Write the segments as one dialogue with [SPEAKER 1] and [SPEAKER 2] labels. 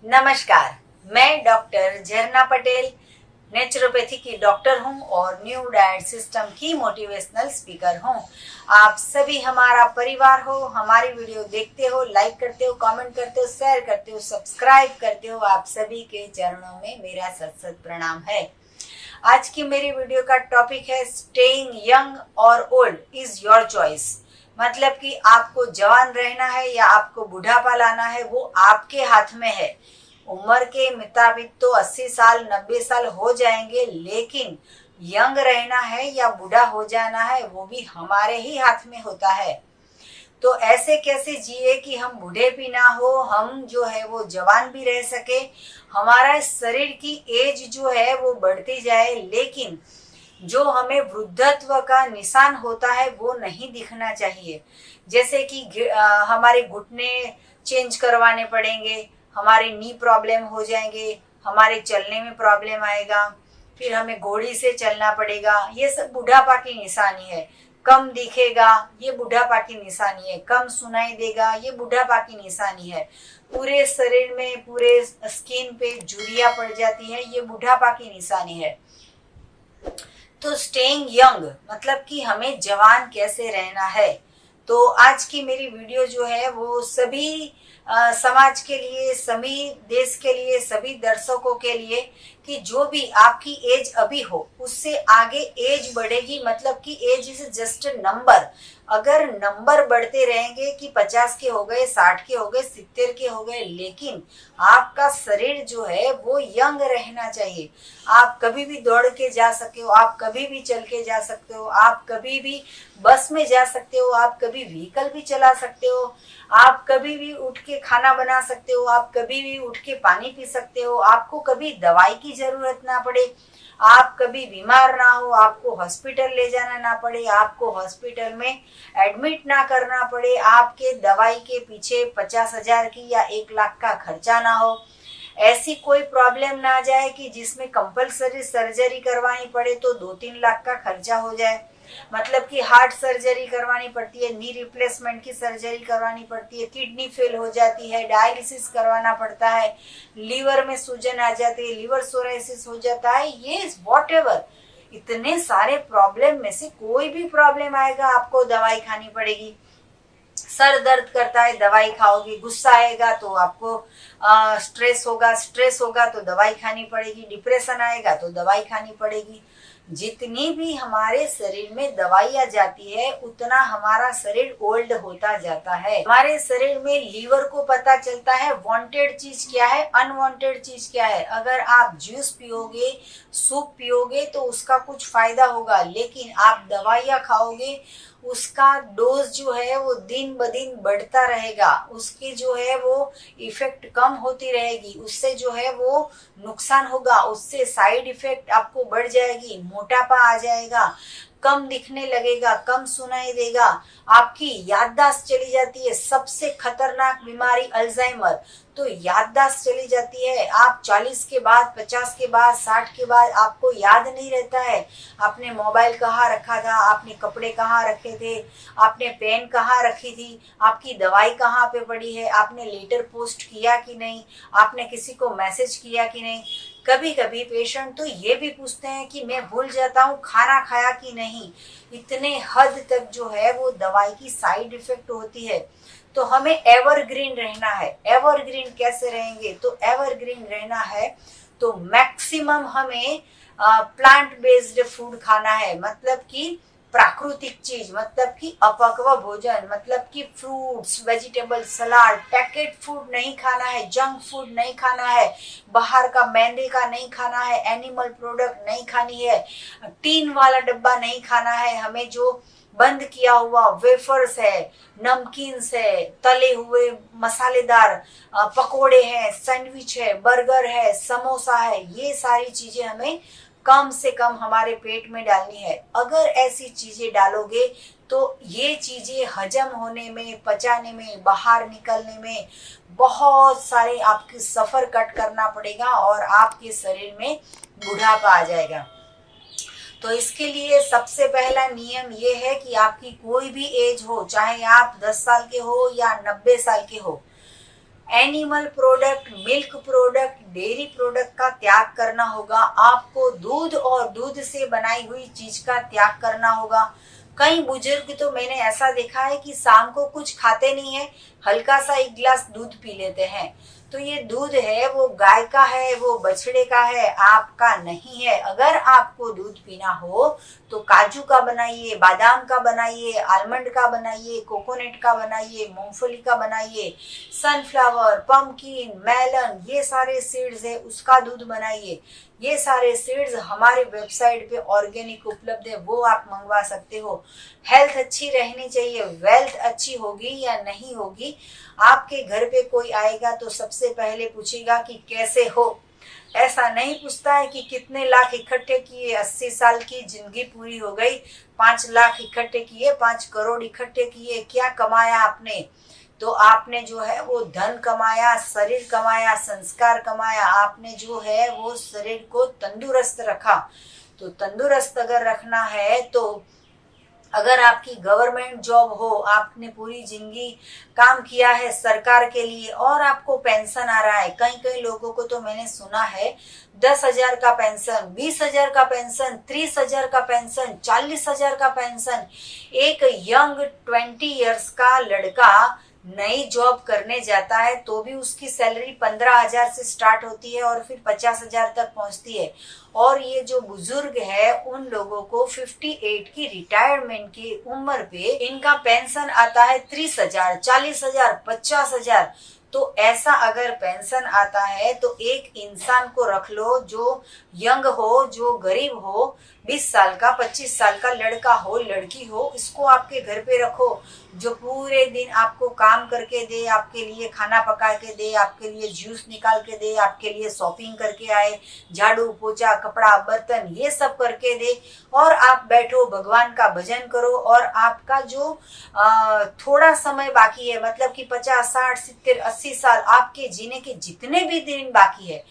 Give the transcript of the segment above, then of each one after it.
[SPEAKER 1] नमस्कार। मैं डॉक्टर झरना पटेल नेचुरोपैथी की डॉक्टर हूं और न्यू डाइट सिस्टम की मोटिवेशनल स्पीकर हूं। आप सभी हमारा परिवार हो, हमारी वीडियो देखते हो, लाइक करते हो, कमेंट करते हो, शेयर करते हो, सब्सक्राइब करते हो। आप सभी के चरणों में मेरा सत सत प्रणाम है। आज की मेरी वीडियो का टॉपिक है स्टेइंग यंग और ओल्ड इज योर चॉइस। मतलब कि आपको जवान रहना है या आपको बुढ़ापा लाना है, वो आपके हाथ में है। उम्र के मुताबिक तो 80 साल 90 साल हो जाएंगे, लेकिन यंग रहना है या बूढ़ा हो जाना है वो भी हमारे ही हाथ में होता है। तो ऐसे कैसे जिए कि हम बूढ़े भी ना हो, हम जो है वो जवान भी रह सके, हमारा शरीर की एज जो है वो बढ़ती जाए, लेकिन जो हमें वृद्धत्व का निशान होता है वो नहीं दिखना चाहिए। जैसे कि हमारे घुटने चेंज करवाने पड़ेंगे, हमारे नी प्रॉब्लम हो जाएंगे, हमारे चलने में प्रॉब्लम आएगा, फिर हमें घोड़ी से चलना पड़ेगा। ये सब बुढ़ापा की निशानी है। कम दिखेगा, ये बुढ़ापा की निशानी है। कम सुनाई देगा, ये बुढ़ापा की निशानी है। पूरे शरीर में, पूरे स्किन पे झुर्रियां पड़ जाती है, ये बुढ़ापा की निशानी है। तो स्टेइंग यंग मतलब कि हमें जवान कैसे रहना है। तो आज की मेरी वीडियो जो है वो सभी समाज के लिए, सभी देश के लिए, सभी दर्शकों के लिए, कि जो भी आपकी एज अभी हो उससे आगे एज बढ़ेगी। मतलब कि एज इज जस्ट नंबर। अगर नंबर बढ़ते रहेंगे कि 50 के हो गए, 60 के हो गए, 70 के हो गए, लेकिन आपका शरीर जो है वो यंग रहना चाहिए। आप कभी भी दौड़ के जा सकते हो, आप कभी भी चल के जा सकते हो, आप कभी भी बस में जा सकते हो, आप कभी व्हीकल भी चला सकते हो, आप कभी भी उठ के खाना बना सकते हो, आप कभी भी उठ के पानी पी सकते हो, आपको कभी दवाई की जरूरत ना पड़े, आप कभी बीमार ना हो, आपको हॉस्पिटल ले जाना ना पड़े, आपको हॉस्पिटल में एडमिट ना करना पड़े, आपके दवाई के पीछे 50,000 की या 1 लाख का खर्चा ना हो, ऐसी कोई प्रॉब्लम ना जाए कि जिसमें कंपलसरी सर्जरी करवानी पड़े तो 2-3 लाख का खर्चा हो जाए। मतलब कि हार्ट सर्जरी करवानी पड़ती है, नी रिप्लेसमेंट की सर्जरी करवानी पड़ती है, किडनी फेल हो जाती है, डायलिसिस करवाना पड़ता है, लीवर में सूजन आ जाती है, लीवर सोराइसिस हो जाता है, ये व्हाटएवर इतने सारे प्रॉब्लम में से कोई भी प्रॉब्लम आएगा आपको दवाई खानी पड़ेगी। सर दर्द करता है, दवाई खाओगे। गुस्सा आएगा तो आपको स्ट्रेस होगा तो दवाई खानी पड़ेगी। डिप्रेशन आएगा तो दवाई खानी पड़ेगी। जितनी भी हमारे शरीर में दवाइयां जाती है उतना हमारा शरीर ओल्ड होता जाता है। हमारे शरीर में लीवर को पता चलता है वांटेड चीज क्या है, अनवांटेड चीज क्या है। अगर आप जूस पियोगे, सूप पियोगे तो उसका कुछ फायदा होगा, लेकिन आप दवाइयां खाओगे उसका डोज जो है वो दिन ब दिन बढ़ता रहेगा, उसकी जो है वो इफेक्ट कम होती रहेगी, उससे जो है वो नुकसान होगा, उससे साइड इफेक्ट आपको बढ़ जाएगी, मोटापा आ जाएगा, कम दिखने लगेगा, कम सुनाई देगा, आपकी याददाश्त चली जाती है। सबसे खतरनाक बीमारी अल्जाइमर, तो याददाश्त चली जाती है। आप 40 के बाद, 50 के बाद, 60 के बाद आपको याद नहीं रहता है आपने मोबाइल कहाँ रखा था, आपने कपड़े कहाँ रखे थे, आपने पेन कहाँ रखी थी, आपकी दवाई कहाँ पे पड़ी है, आपने लेटर पोस्ट किया कि नहीं, आपने किसी को मैसेज किया कि नहीं। कभी कभी पेशेंट तो ये भी पूछते हैं कि मैं भूल जाता हूँ खाना खाया कि नहीं। इतने हद तक जो है वो दवाई की साइड इफेक्ट होती है। तो हमें एवरग्रीन रहना है। एवरग्रीन कैसे रहेंगे? तो एवरग्रीन रहना है तो मैक्सिमम हमें प्लांट बेस्ड फूड खाना है। मतलब कि प्राकृतिक चीज, मतलब कि अपक्व भोजन, मतलब कि फ्रूट्स, वेजिटेबल, सलाद। पैकेट फूड नहीं खाना है, जंक फूड नहीं खाना है, बाहर का मैदे का नहीं खाना है, एनिमल प्रोडक्ट नहीं खानी है, टीन वाला डब्बा नहीं खाना है। हमें जो बंद किया हुआ वेफर्स है, नमकीन्स है, तले हुए मसालेदार पकोड़े हैं, सैंडविच है, बर्गर है, समोसा है, ये सारी चीजें हमें कम से कम हमारे पेट में डालनी है। अगर ऐसी चीजें डालोगे तो ये चीजें हजम होने में, पचाने में, बाहर निकलने में बहुत सारे आपके सफर कट करना पड़ेगा और आपके शरीर में बुढ़ापा आ जाएगा। तो इसके लिए सबसे पहला नियम ये है कि आपकी कोई भी एज हो, चाहे आप 10 साल के हो या 90 साल के हो, animal product, milk product, dairy product का त्याग करना होगा। आपको दूध और दूध से बनाई हुई चीज का त्याग करना होगा। कई बुजुर्ग तो मैंने ऐसा देखा है कि शाम को कुछ खाते नहीं है, हल्का सा एक गिलास दूध पी लेते हैं। तो ये दूध है वो गाय का है, वो बछड़े का है, आपका नहीं है। अगर आपको दूध पीना हो तो काजू का बनाइए, बादाम का बनाइए, आलमंड का बनाइए, कोकोनट का बनाइए, मूंगफली का बनाइए, सनफ्लावर, पंपकिन, मेलन, ये सारे सीड्स है उसका दूध बनाइए। ये सारे सीड्स हमारे वेबसाइट पे ऑर्गेनिक उपलब्ध है, वो आप मंगवा सकते हो। हेल्थ अच्छी रहनी चाहिए, वेल्थ अच्छी होगी या नहीं होगी। आपके घर पे कोई आएगा तो सबसे पहले पूछेगा कि कैसे हो। ऐसा नहीं पूछता है कि कितने लाख इकट्ठे किए, 80 साल की जिंदगी पूरी हो गई, 5 लाख इकट्ठे किए, 5 करोड़ इकट्ठे किए, क्या कमाया आपने? तो आपने जो है वो धन कमाया, शरीर कमाया, संस्कार कमाया। आपने जो है वो शरीर को तंदुरुस्त रखा। तो तंदुरुस्त अगर रखना है तो अगर आपकी गवर्नमेंट जॉब हो, आपने पूरी जिंदगी काम किया है सरकार के लिए और आपको पेंशन आ रहा है, कई कई लोगों को तो मैंने सुना है 10,000 का पेंशन, 20,000 का पेंशन, 30,000 का पेंशन, 40,000 का पेंशन। एक यंग 20 इयर्स का लड़का नई जॉब करने जाता है तो भी उसकी सैलरी 15,000 से स्टार्ट होती है और फिर 50,000 तक पहुंचती है। और ये जो बुजुर्ग है उन लोगों को 58 की रिटायरमेंट की उम्र पे इनका पेंशन आता है 30,000, 40,000, 50,000। तो ऐसा अगर पेंशन आता है तो एक इंसान को रख लो जो यंग हो, जो गरीब हो, 20 साल का, 25 साल का लड़का हो, लड़की हो, इसको आपके घर पे रखो जो पूरे दिन आपको काम करके दे, आपके लिए खाना पका के दे, आपके लिए जूस निकाल के दे, आपके लिए शॉपिंग करके आए, झाड़ू पोछा कपड़ा बर्तन ये सब करके दे, और आप बैठो भगवान का भजन करो। और आपका जो थोड़ा समय बाकी है, मतलब कि 50, 60, 70, 80 साल आपके जीने के जितने भी दिन बाकी है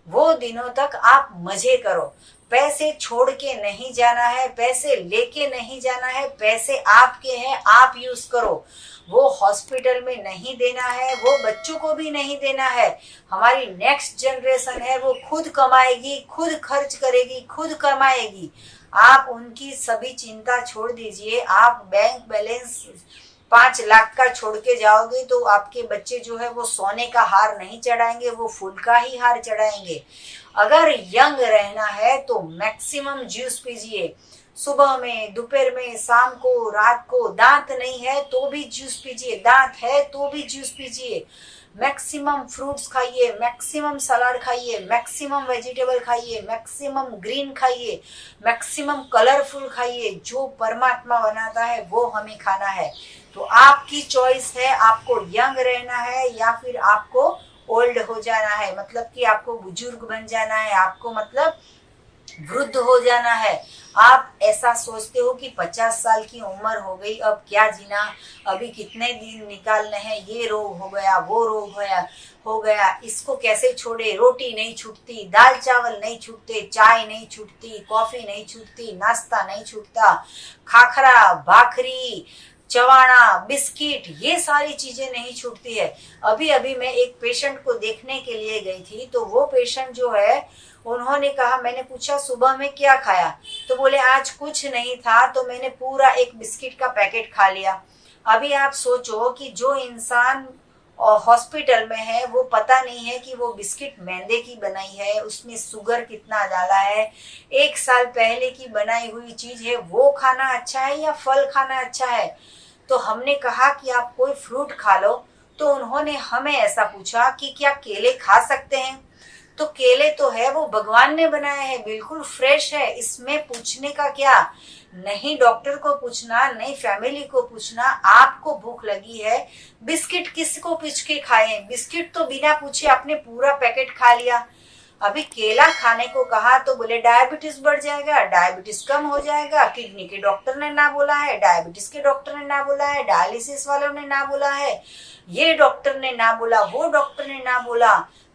[SPEAKER 1] वो दिनों तक आप मजे करो। पैसे छोड़ के नहीं जाना है, पैसे लेके नहीं जाना है, पैसे आपके हैं, आप यूज करो। वो हॉस्पिटल में नहीं देना है, वो बच्चों को भी नहीं देना है। हमारी नेक्स्ट जनरेशन है वो खुद कमाएगी, खुद खर्च करेगी, खुद कमाएगी। आप उनकी सभी चिंता छोड़ दीजिए। आप बैंक बैलेंस 5 लाख का छोड़ के जाओगे तो आपके बच्चे जो है वो सोने का हार नहीं चढ़ाएंगे, वो फूल का ही हार चढ़ाएंगे। अगर यंग रहना है तो मैक्सिमम जूस पीजिए, सुबह में, दोपहर में, शाम को, रात को। दांत नहीं है तो भी जूस पीजिए, दांत है तो भी जूस पीजिए। मैक्सिमम फ्रूट्स खाइए, मैक्सिमम सलाद खाइए, मैक्सिमम वेजिटेबल खाइए, मैक्सिमम ग्रीन खाइए, मैक्सिमम कलरफुल खाइए। जो परमात्मा बनाता है वो हमें खाना है। तो आपकी चॉइस है, आपको यंग रहना है या फिर आपको ओल्ड हो जाना है, मतलब कि आपको बुजुर्ग बन जाना है, आपको मतलब वृद्ध हो जाना है। आप ऐसा सोचते हो कि 50 साल की उम्र हो गई, अब क्या जीना, अभी कितने दिन निकालने हैं, ये रोग हो गया, वो रोग हो गया, इसको कैसे छोड़े। रोटी नहीं छूटती, दाल चावल नहीं छूटते, चाय नहीं छूटती, कॉफी नहीं छूटती, नाश्ता नहीं छूटता, खाखरा, भाखरी, चवाना, बिस्किट, ये सारी चीजें नहीं छूटती है। अभी अभी मैं एक पेशेंट को देखने के लिए गई थी, तो वो पेशेंट जो है उन्होंने कहा, मैंने पूछा सुबह में क्या खाया, तो बोले आज कुछ नहीं था, तो मैंने पूरा एक बिस्किट का पैकेट खा लिया। अभी आप सोचो कि जो इंसान हॉस्पिटल में है वो पता नहीं है कि वो बिस्किट मैदे की बनाई है, उसमें शुगर कितना डाला है, 1 साल पहले की बनाई हुई चीज है, वो खाना अच्छा है या फल खाना अच्छा है। तो हमने कहा कि आप कोई फ्रूट खा लो, तो उन्होंने हमें ऐसा पूछा कि क्या केले खा सकते हैं। तो केले तो है वो भगवान ने बनाए हैं, बिल्कुल फ्रेश है, इसमें पूछने का क्या। नहीं डॉक्टर को पूछना, नहीं फैमिली को पूछना, आपको भूख लगी है, बिस्किट किसको पूछ के खाए, बिस्किट तो बिना पूछे आपने पूरा पैकेट खा लिया। अभी केला खाने को कहा तो बोले डायबिटीज बढ़ जाएगा, डायबिटीज कम हो जाएगा, किडनी के डॉक्टर ने ना बोला है, डायबिटीज के डॉक्टर ने ना बोला है, डायलिसिस वालों ने ना बोला है, ये डॉक्टर ने ना बोला, वो डॉक्टर ने ना बोला।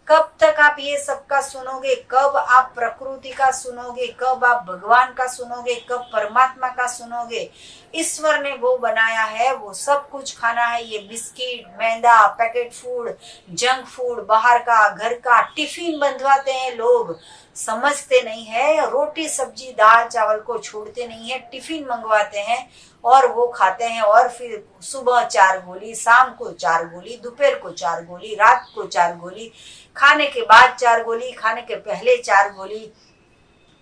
[SPEAKER 1] कब तक आप ये सबका सुनोगे? कब आप प्रकृति का सुनोगे? कब आप भगवान का सुनोगे? कब परमात्मा का सुनोगे? ईश्वर ने वो बनाया है, वो सब कुछ खाना है। ये बिस्किट, मैदा, पैकेट फूड, जंक फूड, बाहर का, घर का, टिफिन बंधवाते हैं लोग, समझते नहीं है। रोटी सब्जी दाल चावल को छोड़ते नहीं है, टिफिन मंगवाते हैं और वो खाते हैं। और फिर सुबह 4 गोली, शाम को 4 गोली, दोपहर को 4 गोली, रात को 4 गोली, खाने के बाद 4 गोली, खाने के पहले 4 गोली।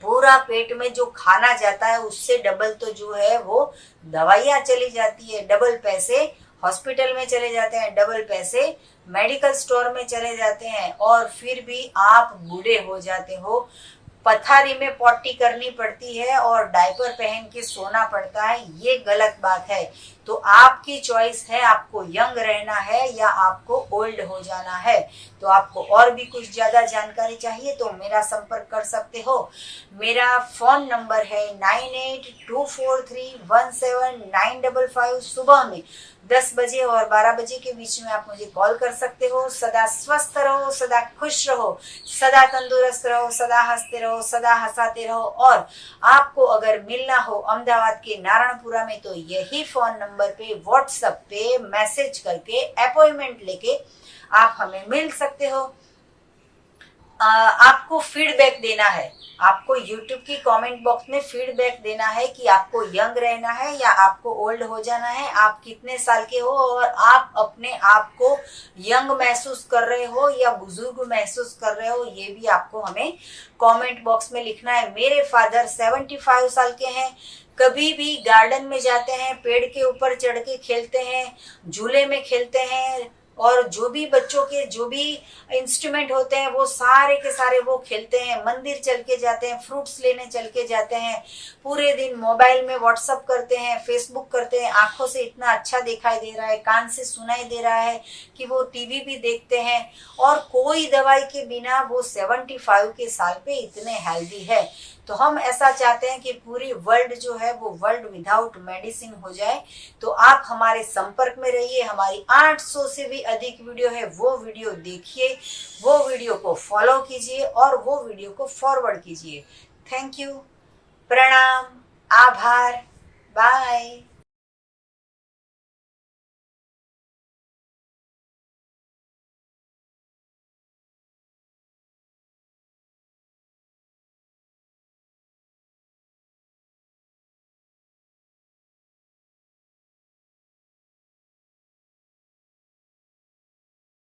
[SPEAKER 1] पूरा पेट में जो खाना जाता है उससे डबल तो जो है वो दवाइयाँ चली जाती है, डबल पैसे हॉस्पिटल में चले जाते हैं, डबल पैसे मेडिकल स्टोर में चले जाते हैं, और फिर भी आप बूढ़े हो जाते हो। पथारी में पॉटी करनी पड़ती है और डायपर पहन के सोना पड़ता है। ये गलत बात है। तो आपकी चॉइस है, आपको यंग रहना है या आपको ओल्ड हो जाना है। तो आपको और भी कुछ ज्यादा जानकारी चाहिए तो मेरा संपर्क कर सकते हो। मेरा फोन नंबर है 9824317955। सुबह में 10 बजे और 12 बजे के बीच में आप मुझे कॉल कर सकते हो। सदा स्वस्थ रहो, सदा खुश रहो, सदा तंदुरुस्त रहो, सदा हंसते रहो, सदा हंसाते रहो। और आपको अगर मिलना हो अहमदाबाद के नारायणपुरा में तो यही फोन नंबर पे व्हाट्सएप पे मैसेज करके अपॉइंटमेंट लेके आप हमें मिल सकते हो। आपको फीडबैक देना है, आपको YouTube की कमेंट बॉक्स में फीडबैक देना है कि आपको यंग रहना है या आपको ओल्ड हो जाना है, आप कितने साल के हो और आप अपने आप को यंग महसूस कर रहे हो या बुजुर्ग महसूस कर रहे हो, ये भी आपको हमें कमेंट बॉक्स में लिखना है। मेरे फादर 75 साल के हैं, कभी भी गार्डन में जाते हैं, पेड़ के ऊपर चढ़ के खेलते हैं, झूले में खेलते हैं, और जो भी बच्चों के जो भी इंस्ट्रूमेंट होते हैं वो सारे के सारे वो खेलते हैं। मंदिर चल के जाते हैं, फ्रूट्स लेने चल के जाते हैं, पूरे दिन मोबाइल में व्हाट्सअप करते हैं, फेसबुक करते हैं। आंखों से इतना अच्छा दिखाई दे रहा है, कान से सुनाई दे रहा है कि वो टीवी भी देखते हैं, और कोई दवाई के बिना वो 75 के साल पे इतने हेल्दी है। तो हम ऐसा चाहते हैं कि पूरी वर्ल्ड जो है वो वर्ल्ड विदाउट मेडिसिन हो जाए। तो आप हमारे संपर्क में रहिए। हमारी 800 से भी अधिक वीडियो है, वो वीडियो देखिए, वो वीडियो को फॉलो कीजिए और वो वीडियो को फॉरवर्ड कीजिए। थैंक यू, प्रणाम, आभार, बाय।